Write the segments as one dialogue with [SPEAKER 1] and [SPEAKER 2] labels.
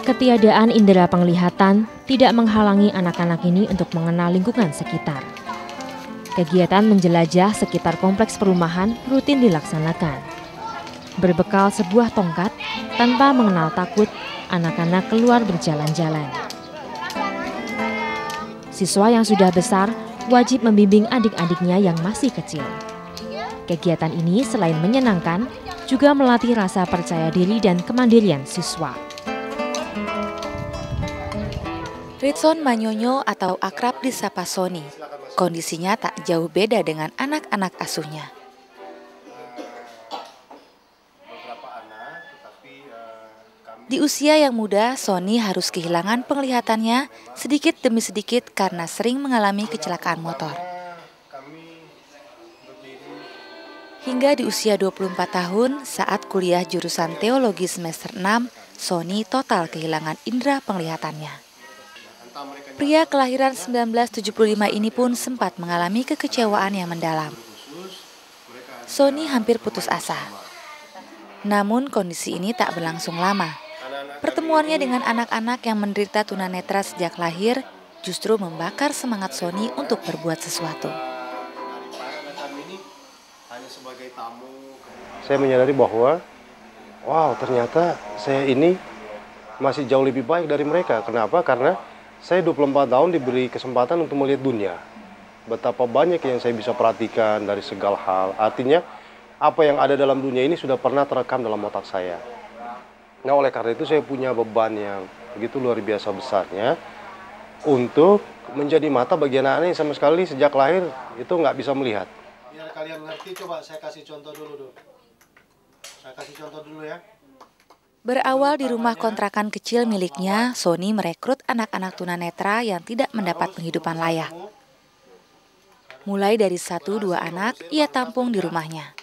[SPEAKER 1] Ketiadaan indera penglihatan tidak menghalangi anak-anak ini untuk mengenal lingkungan sekitar. Kegiatan menjelajah sekitar kompleks perumahan rutin dilaksanakan. Berbekal sebuah tongkat, tanpa mengenal takut, anak-anak keluar berjalan-jalan. Siswa yang sudah besar wajib membimbing adik-adiknya yang masih kecil. Kegiatan ini selain menyenangkan, juga melatih rasa percaya diri dan kemandirian siswa.
[SPEAKER 2] Ritson Manyonyo atau akrab disapa Sony, kondisinya tak jauh beda dengan anak-anak asuhnya. Di usia yang muda, Sony harus kehilangan penglihatannya sedikit demi sedikit karena sering mengalami kecelakaan motor. Hingga di usia 24 tahun, saat kuliah jurusan teologi semester 6, Sony total kehilangan indera penglihatannya. Pria kelahiran 1975 ini pun sempat mengalami kekecewaan yang mendalam. Sony hampir putus asa. Namun kondisi ini tak berlangsung lama. Pertemuannya dengan anak-anak yang menderita tunanetra sejak lahir justru membakar semangat Sony untuk berbuat sesuatu.
[SPEAKER 3] Saya menyadari bahwa, ternyata saya ini masih jauh lebih baik dari mereka. Kenapa? Karena saya 24 tahun diberi kesempatan untuk melihat dunia. Betapa banyak yang saya bisa perhatikan dari segala hal. Artinya, apa yang ada dalam dunia ini sudah pernah terekam dalam otak saya. Nah, oleh karena itu saya punya beban yang begitu luar biasa besarnya untuk menjadi mata bagi anak-anak yang sama sekali sejak lahir itu nggak bisa melihat.
[SPEAKER 4] Biar kalian ngerti, coba saya kasih contoh dulu. Saya kasih contoh dulu ya.
[SPEAKER 2] Berawal di rumah kontrakan kecil miliknya, Sony merekrut anak-anak tunanetra yang tidak mendapat penghidupan layak. Mulai dari 1-2 anak, ia tampung di rumahnya.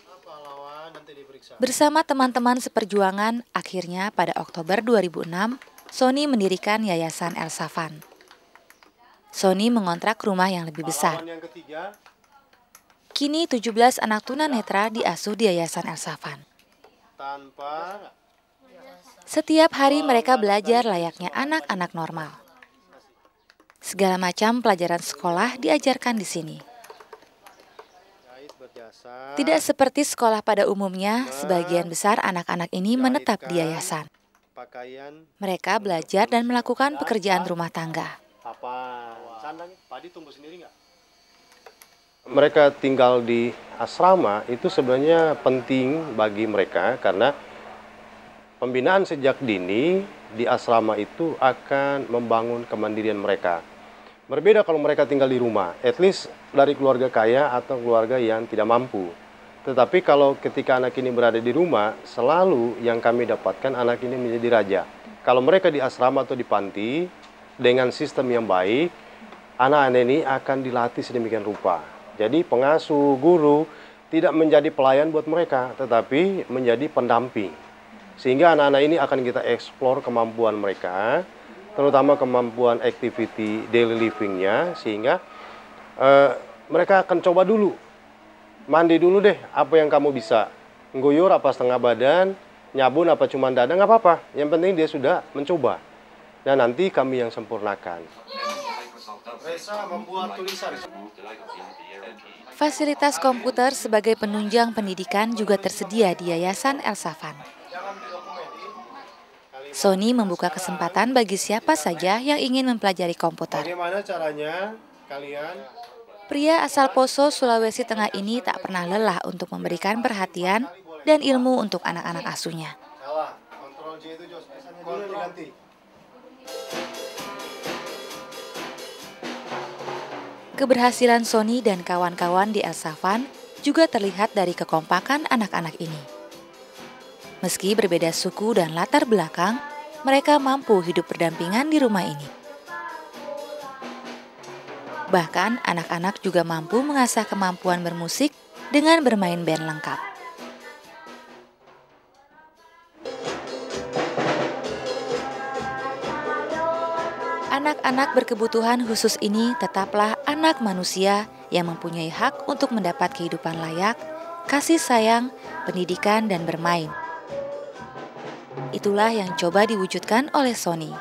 [SPEAKER 2] Bersama teman-teman seperjuangan, akhirnya pada Oktober 2006, Sony mendirikan Yayasan El Safan. Sony mengontrak rumah yang lebih besar. Kini 17 anak tunanetra diasuh di Yayasan El Safan. Setiap hari mereka belajar layaknya anak-anak normal. Segala macam pelajaran sekolah diajarkan di sini. Tidak seperti sekolah pada umumnya, sebagian besar anak-anak ini menetap di yayasan. Mereka belajar dan melakukan pekerjaan rumah tangga.
[SPEAKER 3] Mereka tinggal di asrama itu sebenarnya penting bagi mereka karena pembinaan sejak dini di asrama itu akan membangun kemandirian mereka. Berbeda kalau mereka tinggal di rumah, at least dari keluarga kaya atau keluarga yang tidak mampu. Tetapi kalau ketika anak ini berada di rumah, selalu yang kami dapatkan anak ini menjadi raja. Kalau mereka di asrama atau di panti, dengan sistem yang baik, anak-anak ini akan dilatih sedemikian rupa. Jadi pengasuh, guru, tidak menjadi pelayan buat mereka, tetapi menjadi pendamping. Sehingga anak-anak ini akan kita eksplor kemampuan mereka, terutama kemampuan activity daily living-nya, sehingga mereka akan coba dulu. Mandi dulu deh, apa yang kamu bisa. Ngguyur apa setengah badan, nyabun apa cuma dada, nggak apa-apa. Yang penting dia sudah mencoba. Dan nanti kami yang sempurnakan.
[SPEAKER 4] Resa membuat tulisan.
[SPEAKER 2] Fasilitas komputer sebagai penunjang pendidikan juga tersedia di Yayasan El Safan. Sony membuka kesempatan bagi siapa saja yang ingin mempelajari komputer.
[SPEAKER 4] Bagaimana caranya kalian?
[SPEAKER 2] Pria asal Poso, Sulawesi Tengah ini tak pernah lelah untuk memberikan perhatian dan ilmu untuk anak-anak asuhnya.
[SPEAKER 4] Salah, kontrol J itu Jos, kontrol diganti.
[SPEAKER 2] Keberhasilan Sony dan kawan-kawan di El Safan juga terlihat dari kekompakan anak-anak ini. Meski berbeda suku dan latar belakang, mereka mampu hidup berdampingan di rumah ini. Bahkan anak-anak juga mampu mengasah kemampuan bermusik dengan bermain band lengkap. Anak-anak berkebutuhan khusus ini tetaplah anak manusia yang mempunyai hak untuk mendapat kehidupan layak, kasih sayang, pendidikan, dan bermain. Itulah yang coba diwujudkan oleh Sony.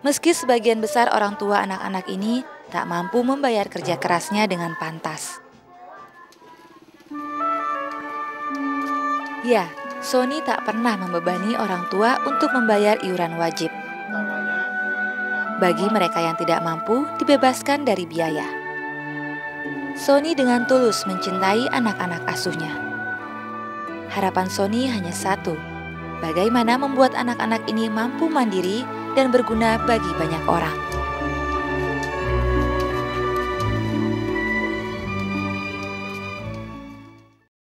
[SPEAKER 2] Meski sebagian besar orang tua anak-anak ini tak mampu membayar kerja kerasnya dengan pantas. Ya, Sony tak pernah membebani orang tua untuk membayar iuran wajib. Bagi mereka yang tidak mampu, dibebaskan dari biaya. Sony dengan tulus mencintai anak-anak asuhnya. Harapan Sony hanya satu, bagaimana membuat anak-anak ini mampu mandiri dan berguna bagi banyak orang.